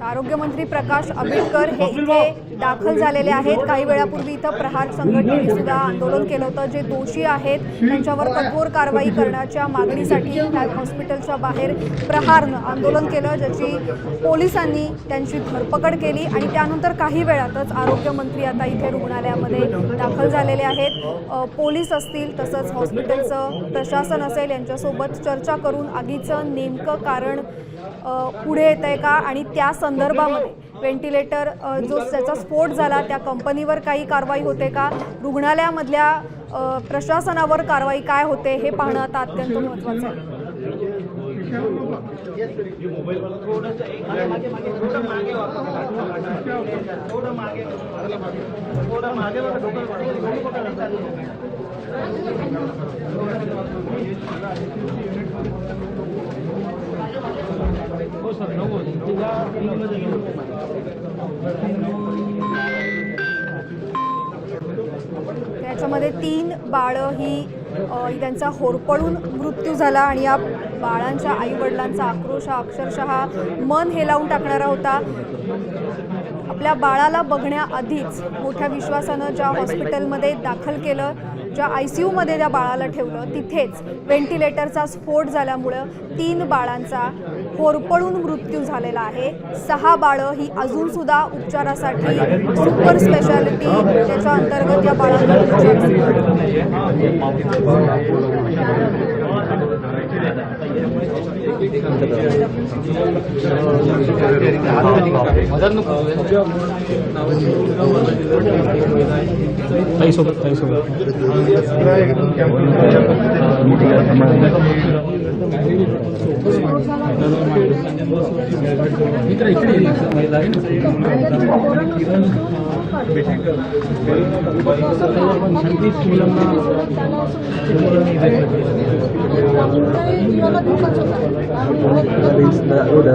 आरोग्यमंत्री प्रकाश आंबेडकर हे इथे दाखल झालेले आहेत। काही वेळापूर्वी इथं प्रहार संघटनेने सुद्धा आंदोलन केलं होतं। जे दोषी आहेत त्यांच्यावर कठोर कारवाई करण्याच्या मागणीसाठी हॉस्पिटलच्या बाहेर प्रहारनं आंदोलन केलं, ज्याची पोलिसांनी त्यांची धरपकड केली आणि त्यानंतर काही वेळातच आरोग्यमंत्री आता इथे रुग्णालयामध्ये दाखल झालेले आहेत। पोलीस असतील तसंच हॉस्पिटलचं प्रशासन असेल यांच्यासोबत चर्चा करून आगीचं नेमकं कारण पुढे येतंय का आणि त्या संदर्भामध्ये व्हेंटिलेटर जो त्याचा स्फोट झाला त्या कंपनीवर काही कारवाई होते का, रुग्णालयामधल्या प्रशासनावर कारवाई काय होते हे पाहणं आता अत्यंत महत्त्वाचं आहे। त्याच्यामध्ये 3 बाळं ही त्यांचा होरपळून मृत्यू झाला आणि या बाळांच्या आईवडिलांचा आक्रोश हा अक्षरशः मन हेलावून टाकणारा होता। आपल्या बाळाला बघण्याआधीच मोठ्या विश्वासानं ज्या हॉस्पिटलमध्ये दाखल केलं, ज्या ICU मध्ये त्या बाळाला ठेवलं, तिथेच व्हेंटिलेटरचा स्फोट झाल्यामुळं 3 बाळांचा होरपळून मृत्यू झालेला आहे। 6 बाळं ही अजून सुद्धा उपचारासाठी सुपर स्पेशालिटी त्याच्या अंतर्गत या बाळांना udah